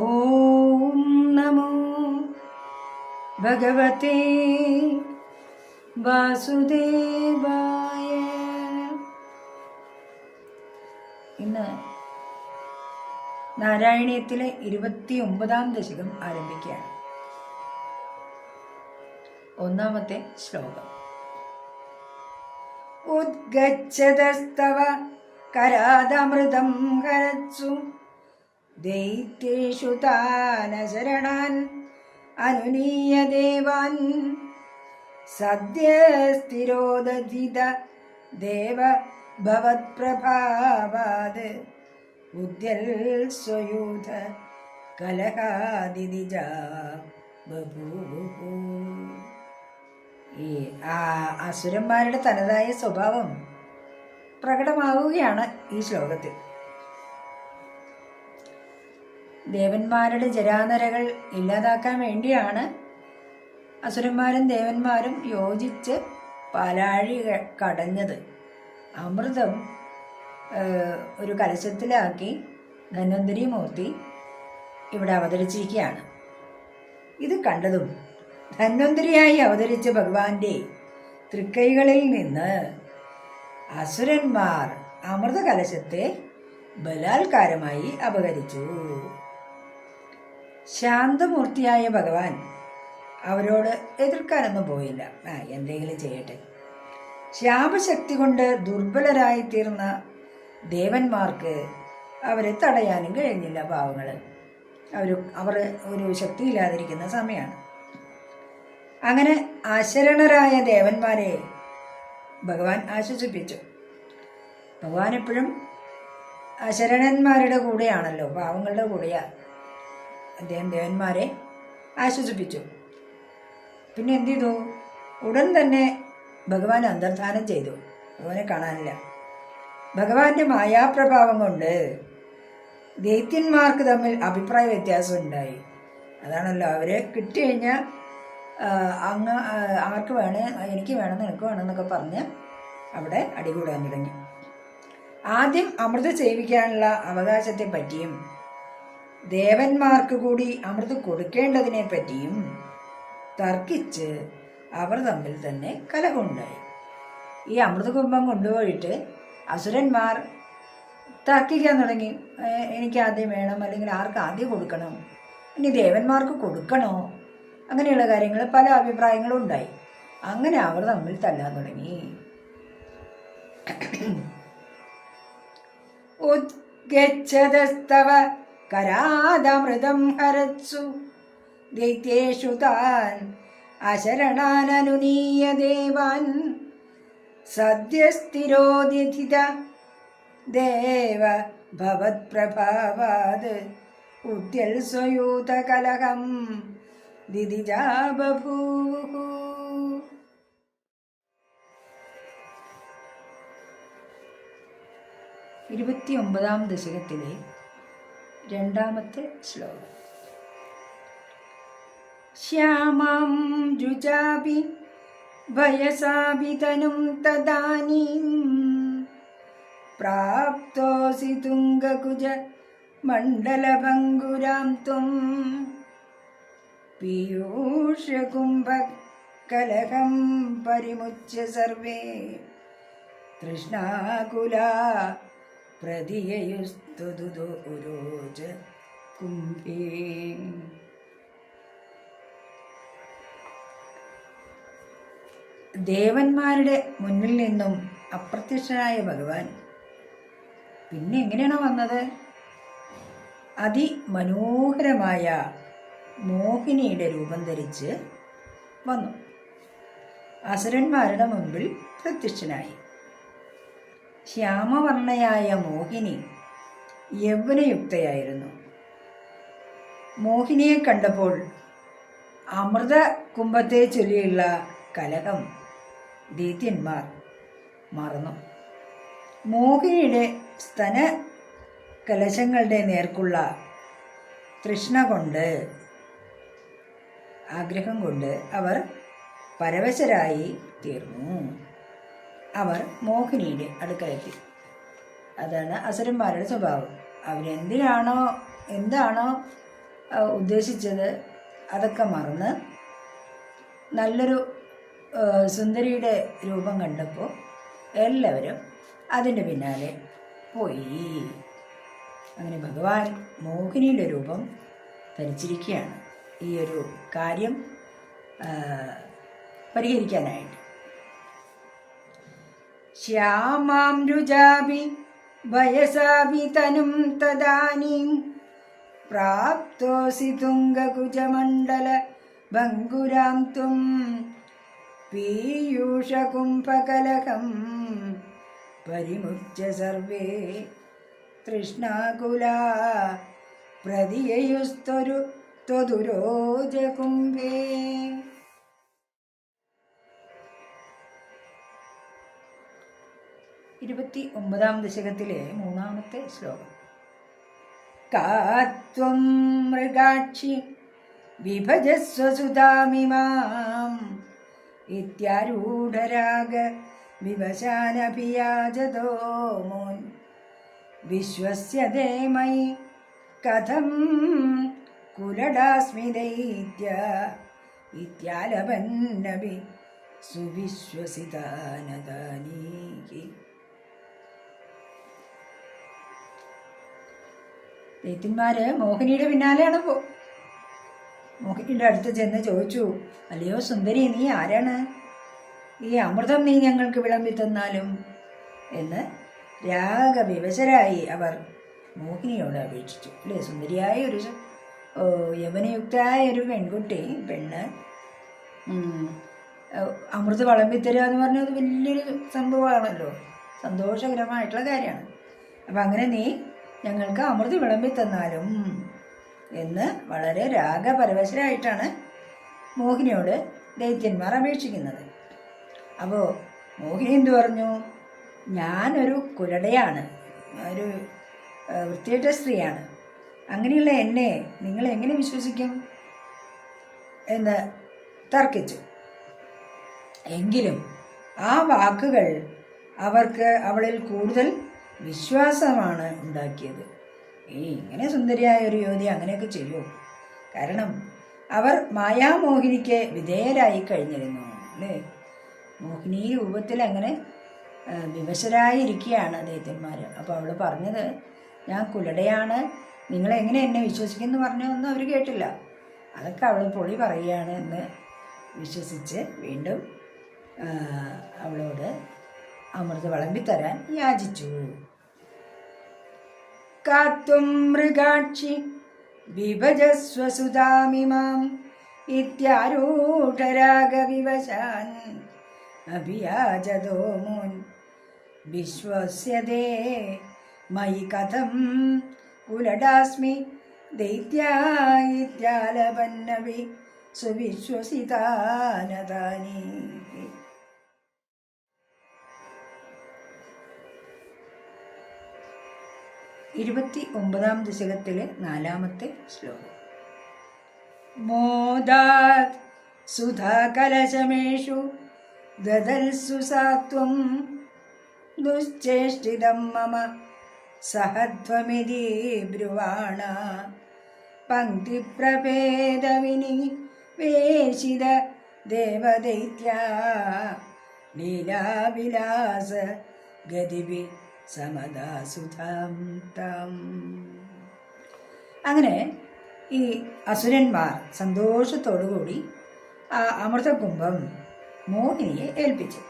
ഓം നമോ ഭഗവതേ വാസുദേവായ. ഇന്ന് നാരായണീയത്തിലെ 29-ാം ദശകം ആരംഭിക്കുകയാണ്. ഒന്നാമത്തെ ശ്ലോകം. ഉദ്ഗച്ഛതസ്തവ കരാദമൃതം ഹരത്സു ദൈത്യേഷു താനശരണാൻ അനുനീയ ദേവാൻ സദ്യ സ്ഥിരോദധിത ദേവ ഭവത്പ്രഭാവാത് ഉദ്യൽ സ്വയൂഥ കലഹാദിജ ബഭൂവു. ഈ അസുരന്മാരുടെ തനതായ സ്വഭാവം പ്രകടമാവുകയാണ് ഈ ശ്ലോകത്തിൽ. ദേവന്മാരുടെ ജരാനരകൾ ഇല്ലാതാക്കാൻ വേണ്ടിയാണ് അസുരന്മാരും ദേവന്മാരും യോജിച്ച് പാലാഴി കടഞ്ഞത്. അമൃതം ഒരു കലശത്തിലാക്കി ധന്വന്തരി മൂർത്തി ഇവിടെ അവതരിച്ചിരിക്കുകയാണ്. ഇത് കണ്ടതും ധന്വന്തരിയായി അവതരിച്ച ഭഗവാന്റെ തൃക്കൈകളിൽ നിന്ന് അസുരന്മാർ അമൃത കലശത്തെ ബലാത്കാരമായി അപഹരിച്ചു. ശാന്തമൂർത്തിയായ ഭഗവാൻ അവരോട് എതിർക്കാനൊന്നും പോയില്ല. എന്തെങ്കിലും ചെയ്യട്ടെ. ശാപശക്തി കൊണ്ട് ദുർബലരായി തീർന്ന ദേവന്മാർക്ക് അവരെ തടയാനും കഴിഞ്ഞില്ല. പാവങ്ങള് അവർ ഒരു ശക്തിയില്ലാതിരിക്കുന്ന സമയമാണ്. അങ്ങനെ അശരണരായ ദേവന്മാരെ ഭഗവാൻ ആശ്വസിപ്പിച്ചു. ഭഗവാൻ എപ്പോഴും അശരണന്മാരുടെ കൂടെയാണല്ലോ, പാവങ്ങളുടെ കൂടെയാ. അദ്ദേഹം ദേവന്മാരെ ആശ്വസിപ്പിച്ചു. പിന്നെ എന്ത് ചെയ്തു? ഉടൻ തന്നെ ഭഗവാൻ അന്തർധാനം ചെയ്തു. ഭഗവാനെ കാണാനില്ല. ഭഗവാന്റെ മായാപ്രഭാവം കൊണ്ട് ദൈത്യന്മാർക്ക് തമ്മിൽ അഭിപ്രായ വ്യത്യാസം ഉണ്ടായി. അതാണല്ലോ, അവരെ കിട്ടിക്കഴിഞ്ഞാൽ അങ്ങ് ആർക്ക് വേണേ, എനിക്ക് വേണം, നിനക്ക് വേണമെന്നൊക്കെ പറഞ്ഞ് അവിടെ അടികൂടാൻ തുടങ്ങി. ആദ്യം അമൃത സേവിക്കാനുള്ള അവകാശത്തെ പറ്റിയും ദേവന്മാർക്ക് കൂടി അമൃത് കൊടുക്കേണ്ടതിനെ പറ്റിയും തർക്കിച്ച് അവർ തമ്മിൽ തന്നെ കലഹമുണ്ടായി. ഈ അമൃതകുംഭം കൊണ്ടുപോയിട്ട് അസുരന്മാർ തർക്കിക്കാൻ തുടങ്ങി. എനിക്ക് ആദ്യം വേണം, അല്ലെങ്കിൽ ആർക്ക് ആദ്യം കൊടുക്കണം, ഇനി ദേവന്മാർക്ക് കൊടുക്കണോ, അങ്ങനെയുള്ള കാര്യങ്ങൾ പല അഭിപ്രായങ്ങളും ഉണ്ടായി. അങ്ങനെ അവർ തമ്മിൽ തല്ലാൻ തുടങ്ങി. ഉദ്ഗച്ഛതസ്തവ കരാദമൃതം ഹരത്സു ദൈത്യേഷു താൻ അശരണാൻ അനുനീയ ദേവാൻ സദ്യസ്ഥിരോദിത ദേവ ഭവത്പ്രഭാവാത് ഉദ്യൽ സ്വയൂത കലഹം ദിദിജാ ബഭൂവു. 29-ാം ദശകത്തിലെ 2-ാമത്തെ ശ്ലോകം. ശ്യാമാം ജുജാപി ഭയസാഭിതനും തദാനീം പ്രാപ്തോസി തുംഗകുജ മണ്ഡലഭംഗുരാം ത്വം പീയൂഷകുംഭകലഹം പരിമുച്യ സർവേ തൃഷ്ണാകുലാ പ്രതിയയുസ്തുതുരോജ കുംഭേ. ദേവന്മാരുടെ മുന്നിൽ നിന്നും അപ്രത്യക്ഷനായ ഭഗവാൻ പിന്നെ എങ്ങനെയാണോ വന്നത്? അതിമനോഹരമായ മോഹിനിയുടെ രൂപം ധരിച്ച് വന്നു. അസുരന്മാരുടെ മുൻപിൽ പ്രത്യക്ഷനായി. ശ്യാമവർണ്ണയായ മോഹിനി യൗവനയുക്തയായിരുന്നു. മോഹിനിയെ കണ്ടപ്പോൾ അമൃത കുംഭത്തെ ചൊല്ലിയുള്ള കലഹം ദൈത്യന്മാർ മറന്നു. മോഹിനിയുടെ സ്തന കലശങ്ങളുടെ നേർക്കുള്ള തൃഷ്ണ കൊണ്ട്, ആഗ്രഹം കൊണ്ട് അവർ പരവശരായി തീർന്നു. അവർ മോഹിനിയുടെ അടുക്കലെത്തി. അതാണ് അസുരന്മാരുടെ സ്വഭാവം. അവരെന്താണോ ഉദ്ദേശിച്ചത് അതൊക്കെ മറന്ന് നല്ലൊരു സുന്ദരിയുടെ രൂപം കണ്ടപ്പോൾ എല്ലാവരും അതിൻ്റെ പിന്നാലെ പോയി. അങ്ങനെ ഭഗവാൻ മോഹിനിയുടെ രൂപം ധരിച്ചിരിക്കുകയാണ് ഈ ഒരു കാര്യം പരിഹരിക്കാനായിട്ട്. ശ്യാമാം രുജാഭി വയസാഭി തനും തദാനീം പ്രാപ്തോസി തുംഗകുജമണ്ഡല ഭംഗുരാം ത്വം പീയൂഷകുംഭകലകം പരിമുച്യ സർവേ തൃഷ്ണാകുലാ പ്രതിയയുസ്തൊരു ത്വദുരോജകുംഭേ. 29-ാം ദശകത്തിലെ 3-ാമത്തെ ശ്ലോകം. കാത്വം മൃഗാക്ഷി വിഭജസ്വ സുധാമിമാം ഇത്യാരൂഢരാഗ വിവശാനഭിയാജതോ മുൻ വിശ്വസ്യതേ മയി കഥം കുലടാസ്മി ദൈത്യ ഇത്യാലപന്നഭി സുവിശ്വസിതാനദാനീ. ദൈത്യന്മാര് മോഹിനിയുടെ പിന്നാലെയാണ് മോഹിനിയുടെ അടുത്ത് ചെന്ന് ചോദിച്ചു, അല്ലയോ സുന്ദരി, നീ ആരാണ്? ഈ അമൃതം നീ ഞങ്ങൾക്ക് വിളമ്പി തന്നാലും എന്ന് രാഗവിവശരായി അവർ മോഹിനിയോട് അപേക്ഷിച്ചു. അല്ലേ, സുന്ദരിയായ ഒരു യവനയുക്തയായ ഒരു പെണ്ണ് അമൃത് വിളമ്പിത്തരിക എന്ന് പറഞ്ഞാൽ അത് വലിയൊരു സംഭവമാണല്ലോ, സന്തോഷകരമായിട്ടുള്ള കാര്യമാണ്. അപ്പം അങ്ങനെ നീ ഞങ്ങൾക്ക് അമൃത് വിളമ്പി തന്നാലും എന്ന് വളരെ രാഗപരവശരായിട്ടാണ് മോഹിനിയോട് ദൈത്യന്മാർ അപേക്ഷിക്കുന്നത്. അപ്പോൾ മോഹിനി എന്തു പറഞ്ഞു? ഞാനൊരു കുലടയാണ്, ഒരു വൃത്തികെട്ട സ്ത്രീയാണ്. അങ്ങനെയുള്ള എന്നെ നിങ്ങൾ എങ്ങനെ വിശ്വസിക്കും എന്ന് തർക്കിച്ചു. എങ്കിലും ആ വാക്കുകൾ അവളിൽ കൂടുതൽ വിശ്വാസമാണ് ഉണ്ടാക്കിയത്. ഇങ്ങനെ സുന്ദരിയായ ഒരു യുവതി അങ്ങനെയൊക്കെ ചെയ്യുമോ? കാരണം അവർ മായാമോഹിനിക്ക് വിധേയരായി കഴിഞ്ഞിരുന്നു. അല്ലേ, മോഹിനി രൂപത്തിൽ അങ്ങനെ വിവശരായിരിക്കുകയാണ് ദൈത്യന്മാർ. അപ്പോൾ അവൾ പറഞ്ഞത് ഞാൻ കുലടയാണ്, നിങ്ങളെങ്ങനെ എന്നെ വിശ്വസിക്കുമെന്ന് പറഞ്ഞൊന്നും അവർ കേട്ടില്ല. അതൊക്കെ അവൾ പൊളി പറയുകയാണ് എന്ന് വിശ്വസിച്ച് വീണ്ടും അവളോട് അമൃത് വിളമ്പിത്തരാൻ യാചിച്ചു. കാത്വം മൃഗാക്ഷി വിഭജസ്വ സുധാമിമാം ഇത്യാരൂഢരാഗവിവശാൻ അഭിയാജതോ മുൻ വിശ്വസ്യതേ മയി കഥം കുലടാസ്മി ദൈത്യായിത്യാലപന്നവി സുവിശ്വസിതാനദാനീ. 29-ാം ദശകത്തിലെ 4-ാമത്തെ ശ്ലോകം. മോദാത് സുധാകലശമേഷു ദദൽസു സാത്വം ദുശ്ചേഷ്ടിതം മമ സഹധ്വമിതി ബ്രുവാണ പങ്ക്തിപ്രഭേദവിനി വേശിത ദേവദൈത്യാ ലീലാവിലാസ ഗതിഭി സമദാസുധാം താം. അങ്ങനെ ഈ അസുരന്മാർ സന്തോഷത്തോടുകൂടി ആ അമൃതകുംഭം മോഹിനിയെ ഏൽപ്പിച്ചു.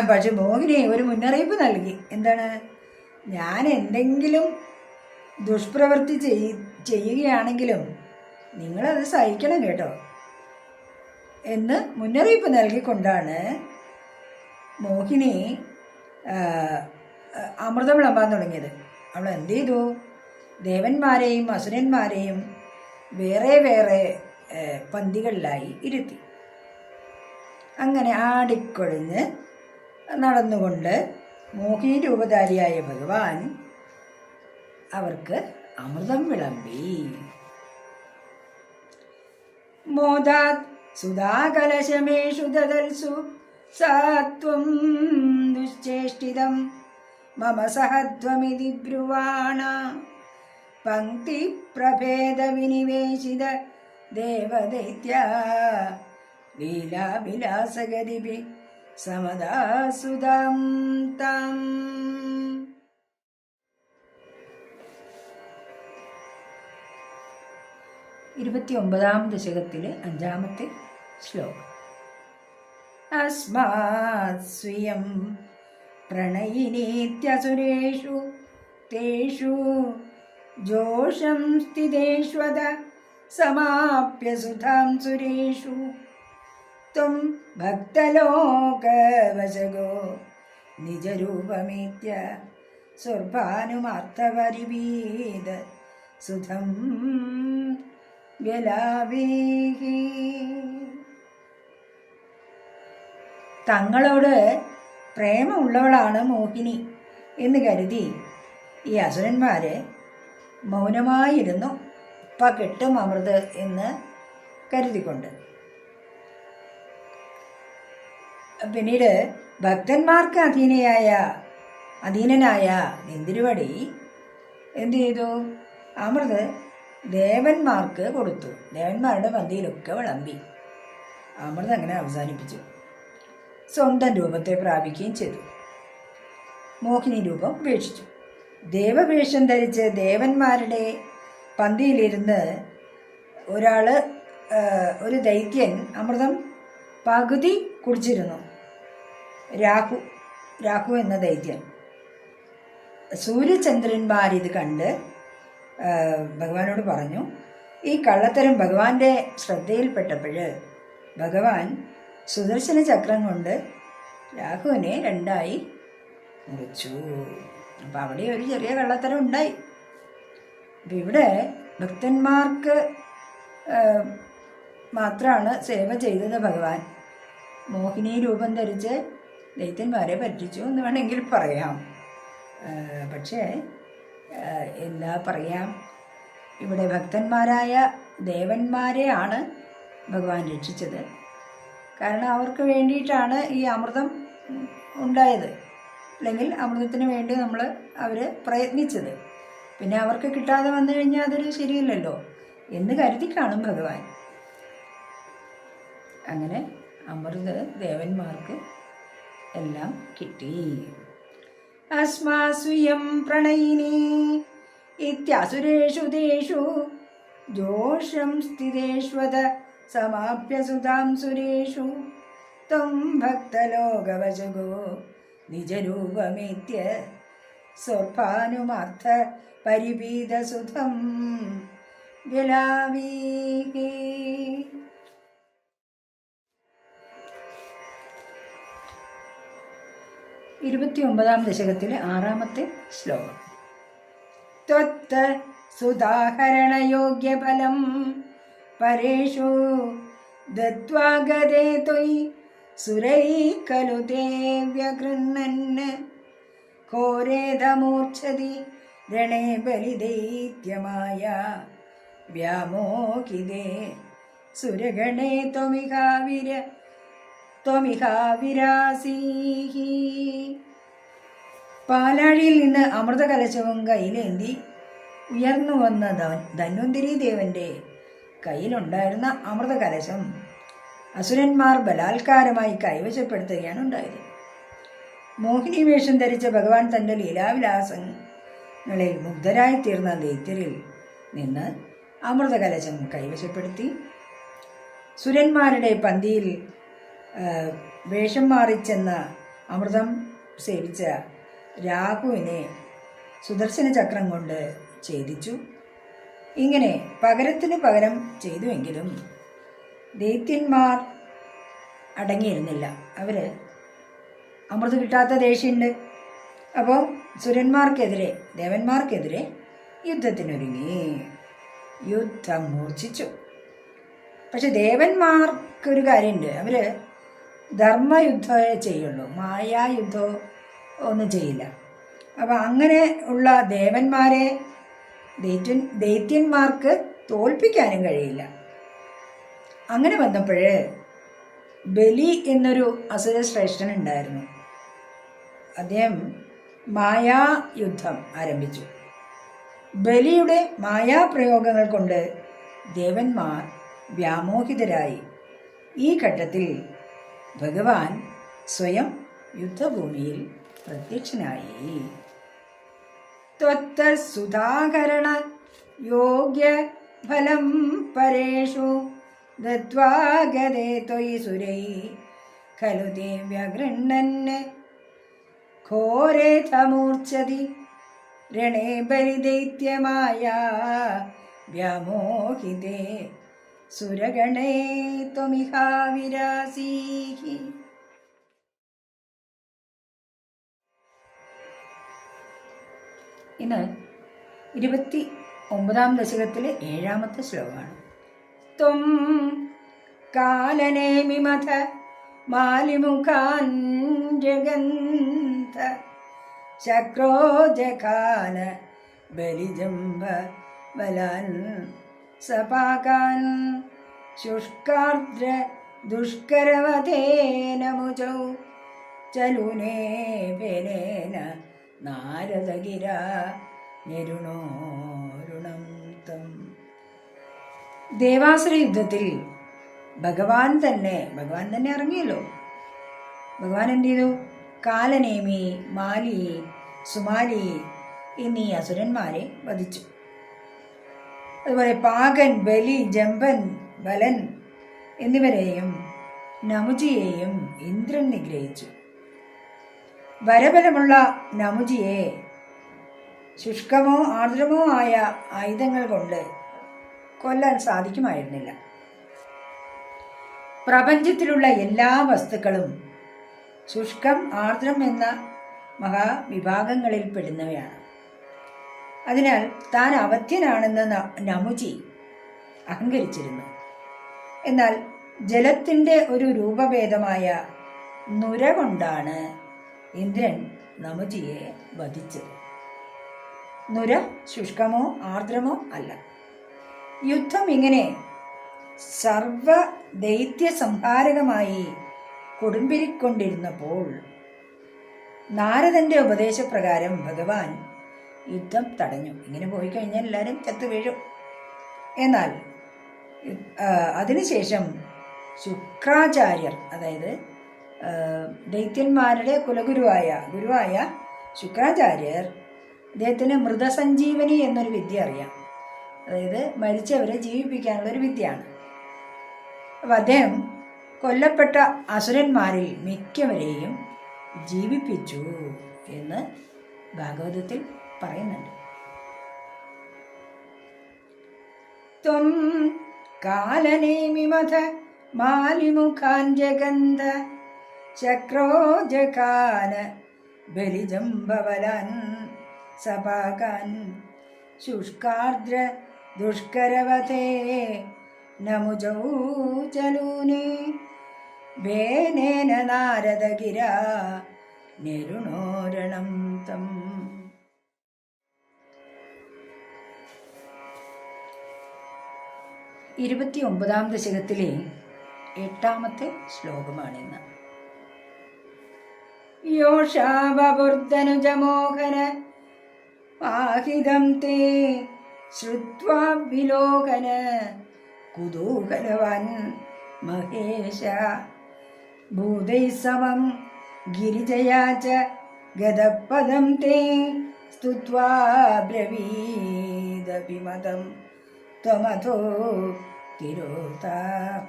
പക്ഷെ മോഹിനി ഒരു മുന്നറിയിപ്പ് നൽകി. എന്താണ്? ഞാൻ എന്തെങ്കിലും ദുഷ്പ്രവൃത്തി ചെയ്യുകയാണെങ്കിലും നിങ്ങളത് സഹിക്കണം കേട്ടോ എന്ന് മുന്നറിയിപ്പ് നൽകിക്കൊണ്ടാണ് മോഹിനി അമൃതം വിളമ്പാൻ തുടങ്ങിയത്. അവൾ എന്ത് ചെയ്തു? ദേവന്മാരെയും അസുരന്മാരെയും വേറെ വേറെ പന്തികളിലായി ഇരുത്തി. അങ്ങനെ ആടിക്കൊഴിഞ്ഞ് നടന്നുകൊണ്ട് മോഹിനി രൂപധാരിയായ ഭഗവാൻ അവർക്ക് അമൃതം വിളമ്പി. മോദാത് സുധാകലശമേഷു ദദൽസു സാത്വം ദുശ്ചേഷ്ടിതം മമ സഹധ്വമിതി ബ്രുവാണ പങ്ക്തി പ്രഭേദ വിനിവേശിത ദേവദൈത്യ ലീലാവിലാസഗതിഭി സമദാസുതം തം. 29ാം ദശകത്തിലെ 5ാമത്തെ ശ്ലോകം. അസ്മാത് സ്വയം പ്രണയിനീത്യസുരേഷു തേഷു ജോഷം സ്ഥിതേഷ്വത സമാപ്യ സുധാം സുരേഷു ത്വം ഭക്തലോകവശഗോ നിജരൂപമേത്യ സ്വർഭാനുമാർത്ഥപരിവീത സുധം വ്യലാവീഹി. തങ്ങളോട് പ്രേമമുള്ളവളാണ് മോഹിനി എന്ന് കരുതി ഈ അസുരന്മാര് മൗനമായിരുന്നു. ഇപ്പ കിട്ടും അമൃത് എന്ന് കരുതിക്കൊണ്ട്. പിന്നീട് ഭക്തന്മാർക്ക് അധീനനായ നെന്തിരുവടി എന്തു ചെയ്തു? അമൃത് ദേവന്മാർക്ക് കൊടുത്തു. ദേവന്മാരുടെ പന്തിയിലൊക്കെ വിളമ്പി. അമൃത് അങ്ങനെ അവസാനിപ്പിച്ചു. സ്വന്തം രൂപത്തെ പ്രാപിക്കുകയും ചെയ്തു. മോഹിനി രൂപം ഉപേക്ഷിച്ചു. ദേവവേഷം ധരിച്ച് ദേവന്മാരുടെ പന്തിയിലിരുന്ന് ഒരു ദൈത്യൻ അമൃതം പകുതി കുടിച്ചിരുന്നു. രാഹു എന്ന ദൈത്യൻ. സൂര്യചന്ദ്രന്മാരിത് കണ്ട് ഭഗവാനോട് പറഞ്ഞു. ഈ കള്ളത്തരം ഭഗവാന്റെ ശ്രദ്ധയിൽപ്പെട്ടപ്പോൾ ഭഗവാൻ സുദർശന ചക്രം കൊണ്ട് രാഹുവിനെ 2ആയി മുറിച്ചു. അപ്പം അവിടെ ഒരു ചെറിയ കള്ളത്തരം ഉണ്ടായി. അപ്പം ഇവിടെ ഭക്തന്മാർക്ക് മാത്രമാണ് സേവ ചെയ്തത് ഭഗവാൻ. മോഹിനി രൂപം ധരിച്ച് ദൈത്യന്മാരെ പറ്റിച്ചു എന്ന് വേണമെങ്കിൽ പറയാം. പക്ഷേ എന്താ പറയാം, ഇവിടെ ഭക്തന്മാരായ ദേവന്മാരെയാണ് ഭഗവാൻ രക്ഷിച്ചത്. കാരണം അവർക്ക് വേണ്ടിയിട്ടാണ് ഈ അമൃതം ഉണ്ടായത്. അല്ലെങ്കിൽ അമൃതത്തിന് വേണ്ടി അവർ പ്രയത്നിച്ചത്. പിന്നെ അവർക്ക് കിട്ടാതെ വന്നു കഴിഞ്ഞാൽ അതൊരു ശരിയല്ലല്ലോ എന്ന് കരുതി കാണും ഭഗവാൻ. അങ്ങനെ അമൃത് ദേവന്മാർക്ക് എല്ലാം കിട്ടി. അസ്മാസ്വയം പ്രണയിനി ഇത്യസുരേഷു തേഷു ജോഷം സ്ഥിതേഷ്വത സമാപ്യ സുധാം സുരേഷു ത്വം ഭക്തലോകവശഗോ നിജരൂപമേത്യ സ്വർഭാനുമാർത്ഥ പരിപീത സുധം വ്യലാവീഹി. 29ാം ദശകത്തിലെ 6ാമത്തെ ശ്ലോകം. ത്വത്ത സുധാഹരണയോഗ്യഫലം പരേഷു ദത്വാഗതേ ത്വയി സുരൈ ഖലു തേ വ്യഗൃഹ്ണൻ ഘോരേധമൂർച്ഛതി രണേ ബലിദൈത്യമായ വ്യാമോഹിതേ സുരഗണേ ത്വമിഹാവിരാസീഹി. പാലാഴിയിൽ നിന്ന് അമൃതകലശവും കയ്യിലേന്തി ഉയർന്നു വന്ന ധന്വന്തരി ദേവന്റെ കയ്യിലുണ്ടായിരുന്ന അമൃതകലശം അസുരന്മാർ ബലാത്കാരമായി കൈവശപ്പെടുത്തുകയാണ് ഉണ്ടായത്. മോഹിനി വേഷം ധരിച്ച ഭഗവാൻ തൻ്റെ ലീലാവിലാസങ്ങളിൽ മുഗ്ധരായിത്തീർന്ന ദൈത്യരിൽ നിന്ന് അമൃതകലശം കൈവശപ്പെടുത്തി സുരന്മാരുടെ പന്തിയിൽ വേഷം മാറിച്ചെന്ന അമൃതം സേവിച്ച രാഹുവിനെ സുദർശന ചക്രം കൊണ്ട് ഛേദിച്ചു. ഇങ്ങനെ പകരത്തിന് പകരം ചെയ്തുവെങ്കിലും ദൈത്യന്മാർ അടങ്ങിയിരുന്നില്ല. അവർ അമൃത് കിട്ടാത്ത ദേഷ്യമുണ്ട്. അപ്പോൾ സുരന്മാർക്കെതിരെ ദേവന്മാർക്കെതിരെ യുദ്ധത്തിനൊരുങ്ങി. യുദ്ധം മൂർച്ഛിച്ചു. പക്ഷെ ദേവന്മാർക്കൊരു കാര്യമുണ്ട്, അവർ ധർമ്മയുദ്ധമേ ചെയ്യുള്ളൂ, മായായുദ്ധം ഒന്നും ചെയ്യില്ല. അപ്പം അങ്ങനെ ഉള്ള ദേവന്മാരെ ദൈത്യന്മാർക്ക് തോൽപ്പിക്കാനും കഴിയില്ല. അങ്ങനെ വന്നപ്പോൾ ബലി എന്നൊരു അസുരശ്രേഷ്ഠൻ ഉണ്ടായിരുന്നു. അദ്ദേഹം മായായുദ്ധം ആരംഭിച്ചു. ബലിയുടെ മായാപ്രയോഗങ്ങൾ കൊണ്ട് ദേവന്മാർ വ്യാമോഹിതരായി. ഈ ഘട്ടത്തിൽ ഭഗവാൻ സ്വയം യുദ്ധഭൂമിയിൽ പ്രത്യക്ഷനായി. ത്വത്തസുധാകരണ യോഗ്യ ഫലം പരേഷു ദത്വാ ഗതേ ത്വയി സുരൈ ഖലു തേ വ്യഗൃഹ്ണൻ ഘോരേഥമൂർച്ഛതി രണേ ബലിദൈത്യമായ വ്യാമോഹിതേ സുരഗണേ ത്വമിഹാവിരാസീഹി. ഇന്ന് 29-ാം ദശകത്തിലെ 7-ാമത്തെ ശ്ലോകമാണ്. ത്വം കാലനേമിമഥ മാലിമുഖാൻ ജഗന്ത ശക്രോജകാന ബലിജംബ ബലാൻ സപാകാൻ ശുഷ്കാർദ്ര ദുഷ്കരവധേന മുജൗ ചലുനേ ബലേന നാരദഗിര നിരുണോരുണം തം. ദേവാസുര യുദ്ധത്തിൽ ഭഗവാൻ തന്നെ ഇറങ്ങിയല്ലോ. ഭഗവാൻ എന്ത് ചെയ്തു? കാലനേമി, മാലി, സുമാലി എന്നീ അസുരന്മാരെ വധിച്ചു. അതുപോലെ പാകൻ, ബലി, ജംബൻ, ബലൻ എന്നിവരെയും നമുജിയെയും ഇന്ദ്രൻ നിഗ്രഹിച്ചു. വരബലമുള്ള നമുജിയെ ശുഷ്കമോ ആർദ്രമോ ആയ ആയുധങ്ങൾ കൊണ്ട് കൊല്ലാൻ സാധിക്കുമായിരുന്നില്ല. പ്രപഞ്ചത്തിലുള്ള എല്ലാ വസ്തുക്കളും ശുഷ്കം, ആർദ്രം എന്ന മഹാവിഭാഗങ്ങളിൽ പെടുന്നവയാണ്. അതിനാൽ താൻ അവധ്യനാണെന്ന് നമുജി അഹങ്കരിച്ചിരുന്നു. എന്നാൽ ജലത്തിൻ്റെ ഒരു രൂപഭേദമായ നുര കൊണ്ടാണ് ഇന്ദ്രൻ നമുജിയെ വധിച്ചത്. നുര ശുഷ്കമോ ആർദ്രമോ അല്ല. യുദ്ധം ഇങ്ങനെ സർവ ദൈത്യ സംഹാരകമായി കൊടുമ്പിരിക്കൊണ്ടിരുന്നപ്പോൾ നാരദന്റെ ഉപദേശപ്രകാരം ഭഗവാൻ യുദ്ധം തടഞ്ഞു. ഇങ്ങനെ പോയി കഴിഞ്ഞാൽ എല്ലാവരും ചത്തു വീഴും. എന്നാൽ അതിനുശേഷം ശുക്രാചാര്യർ, അതായത് ദൈത്യന്മാരുടെ ഗുരുവായ ശുക്രാചാര്യർ, അദ്ദേഹത്തിന് മൃതസഞ്ജീവനി എന്നൊരു വിദ്യ അറിയാം. അതായത് മരിച്ചവരെ ജീവിപ്പിക്കാനുള്ളൊരു വിദ്യയാണ്. അപ്പം അദ്ദേഹം കൊല്ലപ്പെട്ട അസുരന്മാരിൽ മിക്കവരെയും ജീവിപ്പിച്ചു എന്ന് ഭാഗവതത്തിൽ പറയുന്നുണ്ട്. ത്വം കാലനേമിമഥ മാലിമുഖാൻ ജഗന്ത ശക്രോജകാന ബലിജംബവലാൻ സപാകാൻ ശുഷ്കാർദ്ര ദുഷ്കരവധേ നമുജൗ ചലൂനേ വേനേന നാരദഗിര നിരുണോരണം തം. 29-ാം ദശകത്തിലെ 8-ാമത്തെ ശ്ലോകമാണിന്ന്. യോഷാവബുർധനുജമോഹന ആഹിതം തേ ശ്രുത്വാ വിലോകന കുതൂഹലവാൻ മഹേശ ഭൂതൈ സമം ഗിരിജയാ ച ഗദപദം തേ സ്തുത്വാ ബ്രവീദഭിമതം ത്വമഥോ തിരോതാഃ.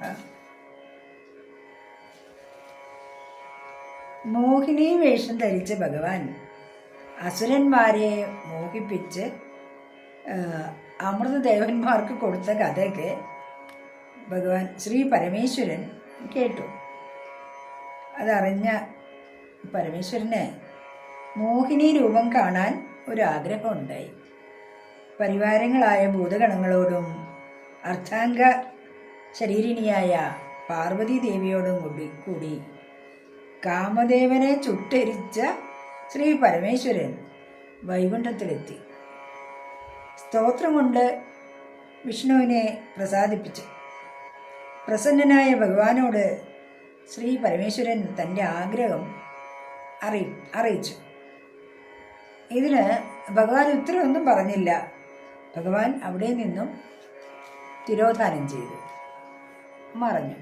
മോഹിനി വേഷം ധരിച്ച ഭഗവാൻ അസുരന്മാരെ മോഹിപ്പിച്ച് അമൃതദേവന്മാർക്ക് കൊടുത്ത കഥയൊക്കെ ഭഗവാൻ ശ്രീ പരമേശ്വരൻ കേട്ടു. അതറിഞ്ഞ പരമേശ്വരന് മോഹിനി രൂപം കാണാൻ ഒരാഗ്രഹമുണ്ടായി. പരിവാരങ്ങളായ ഭൂതഗണങ്ങളോടും അർത്ഥാംഗ ശരീരിണിയായ പാർവതി ദേവിയോടും കൂടി കാമദേവനെ ചുട്ടരിച്ച ശ്രീ പരമേശ്വരൻ വൈകുണ്ഠത്തിലെത്തി. സ്തോത്രം കൊണ്ട് വിഷ്ണുവിനെ പ്രസാദിപ്പിച്ചു. പ്രസന്നനായ ഭഗവാനോട് ശ്രീ പരമേശ്വരൻ തൻ്റെ ആഗ്രഹം അറിയിച്ചു. ഇതിന് ഭഗവാൻ ഉത്തരവൊന്നും പറഞ്ഞില്ല. ഭഗവാൻ അവിടെ നിന്നും തിരോധാനം ചെയ്തു, മറഞ്ഞു.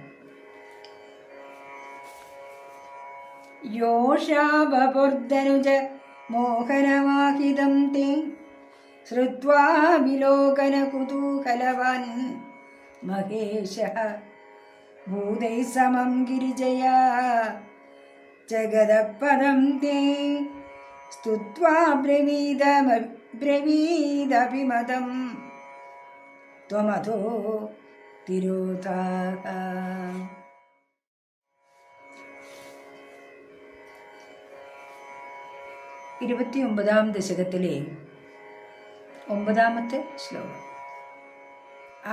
യോഷാവപുർധനുജ മോഹനമാഹിതം തേ ശ്രുത്വാ വിലോകന കുതൂഹലവാൻ മഹേശഃ ഭൂതൈ സമം ഗിരിജയാ ജഗദപദം തേ സ്തുത്വാ ബ്രവീദഭിമതം ത്വമധോ തിരോധാഃ. 29-ാം ദശകത്തിലെ 9-ാമത്തെ ശ്ലോകം.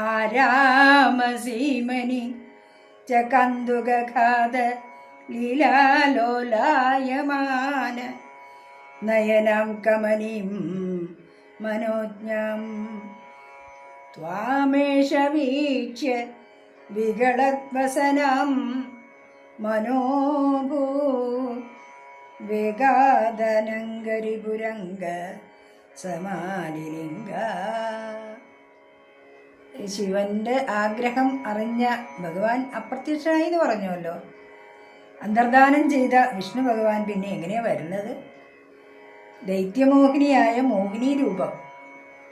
ആരാമസീമനി ച കന്ദുകഘാത ലീലാലോലായമാന നയനം കമനീം മനോജ്ഞം ത്വാമേഷ വീക്ഷ്യ വികളദ്വസനം മനോഭൂ വേഗാദനങ്കരിപുരംഗ സമാലിലിംഗ. ശിവന്റെ ആഗ്രഹം അറിഞ്ഞ ഭഗവാൻ അപ്രത്യക്ഷനായി എന്ന് പറഞ്ഞുവല്ലോ. അന്തർദാനം ചെയ്ത വിഷ്ണു ഭഗവാൻ പിന്നെ എങ്ങനെയാണ് വരുന്നത്? ദൈത്യമോഹിനിയായ മോഹിനി രൂപം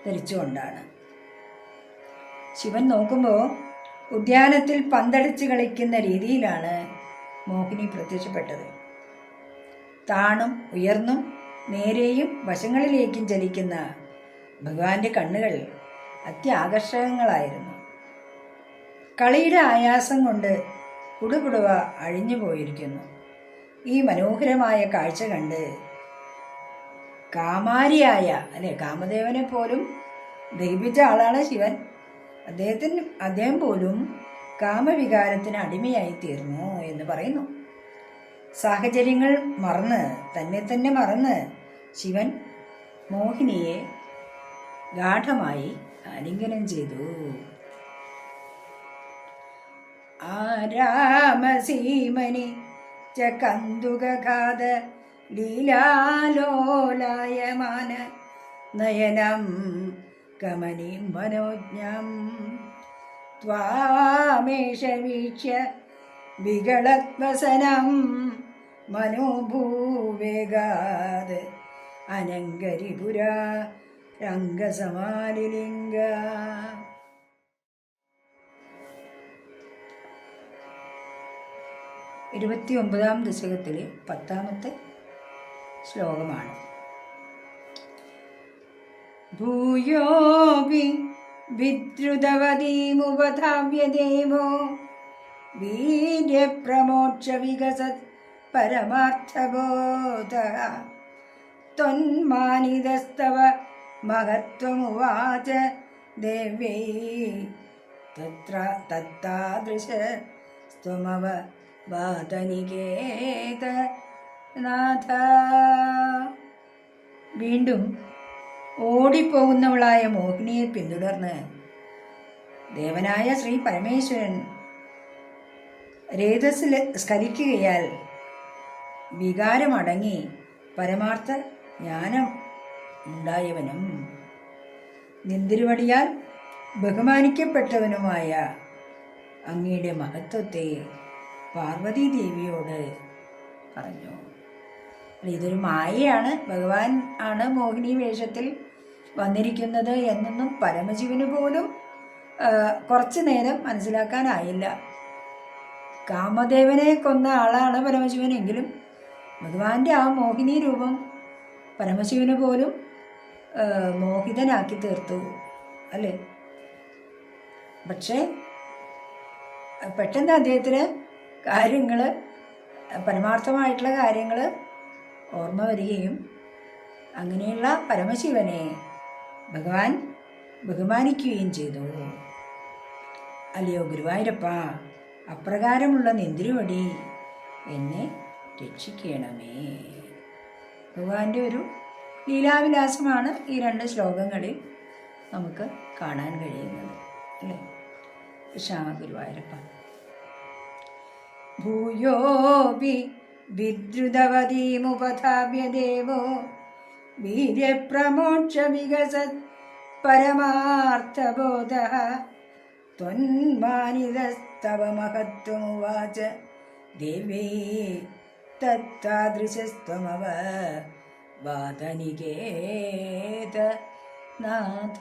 ധരിച്ചുകൊണ്ടാണ്. ശിവൻ നോക്കുമ്പോൾ ഉദ്യാനത്തിൽ പന്തടിച്ച് കളിക്കുന്ന രീതിയിലാണ് മോഹിനി പ്രത്യക്ഷപ്പെട്ടത്. താണും ഉയർന്നും നേരെയും വശങ്ങളിലേക്കും ചലിക്കുന്ന ഭഗവാന്റെ കണ്ണുകൾ അത്യാകർഷകങ്ങളായിരുന്നു. കളിയുടെ ആയാസം കൊണ്ട് കുടുകുടുവ അഴിഞ്ഞു പോയിരിക്കുന്നു. ഈ മനോഹരമായ കാഴ്ച കണ്ട് കാമാരിയായ കാമദേവനെ പോലും ദഹിപ്പിച്ച ആളാണ് ശിവൻ. അദ്ദേഹം പോലും കാമവികാരത്തിന് അടിമയായി തീർന്നു എന്ന് പറയുന്നു. സാഹചര്യങ്ങൾ മറന്ന് തന്നെ മറന്ന് ശിവൻ മോഹിനിയെ ഗാഠമായി ആലിംഗനം ചെയ്തു. ആരാമസീമനി ച കന്ദുകഘാത ലീലാലോലായമാന നയനം കമനീം മനോജ്ഞം ത്വാമേഷ വീക്ഷ്യ വികളദ്വസനം മനോഭൂവേഗാത് അനങ്കരിപുര രംഗസമാലിലിംഗ. 29-ാം ദശകത്തിലെ 10-ാമത്തെ ശ്ലോകമാണ്. ഭൂയോപി വിദ്രുതവതീമുപധാവ്യദേവോ വീര്യപ്രമോക്ഷ വികസത് പരമാർത്ഥബോധഃ ത്വന്മാനിതസ്തവ മഹത്വമുവാച ദേവ്യൈ തത്താദൃശസ്ത്വമവ വാതനികേതനാഥ. വീണ്ടും ഓടിപ്പോകുന്നവളായ മോഹിനിയെ പിന്തുടർന്ന് ദേവനായ ശ്രീ പരമേശ്വരൻ രേതസ്സിൽ സ്ഖലിക്കുകയാൽ വികാരമടങ്ങി പരമാർത്ഥ ജ്ഞാനം ഉണ്ടായവനും നിന്തിരുവടിയാൽ ബഹുമാനിക്കപ്പെട്ടവനുമായ അങ്ങയുടെ മഹത്വത്തെ പാർവതീദേവിയോട് പറഞ്ഞു. ഇതൊരു മായയാണ്, ഭഗവാൻ ആണ് മോഹിനി വേഷത്തിൽ വന്നിരിക്കുന്നത് എന്നൊന്നും പരമശിവന് പോലും കുറച്ചു നേരം മനസ്സിലാക്കാനായില്ല. കാമദേവനെ കൊന്ന ആളാണ് പരമശിവനെങ്കിലും ഭഗവാന്റെ ആ മോഹിനി രൂപം പരമശിവന് പോലും മോഹിതനാക്കി തീർത്തു അല്ലേ. പക്ഷേ പെട്ടെന്ന് അദ്ദേഹത്തിന് കാര്യങ്ങൾ, പരമാർത്ഥമായിട്ടുള്ള കാര്യങ്ങൾ ഓർമ്മ വരികയും അങ്ങനെയുള്ള പരമശിവനെ ഭഗവാൻ ബഹുമാനിക്കുകയും ചെയ്തു. അല്ലയോ ഗുരുവായൂരപ്പ, അപ്രകാരമുള്ള നിന്തിരുവടി എന്നെ രക്ഷിക്കണമേ. ഭഗവാന്റെ ഒരു ലീലാവിലാസമാണ് ഈ 2 ശ്ലോകങ്ങളിൽ നമുക്ക് കാണാൻ കഴിയുന്നത് അല്ലേ. കൃഷ്ണ ഗുരുവായൂരപ്പ. ഭൂയോപി വിദ്രുതവതീമുപധാവ്യ ദേവോ വീര്യപ്രമോക്ഷ വികസത് परमार्थबोधः त्वन्मानितस्तव महत्त्वमुवाच देवी तत्तादृशस्त्वमव वादनिकेत नाथ.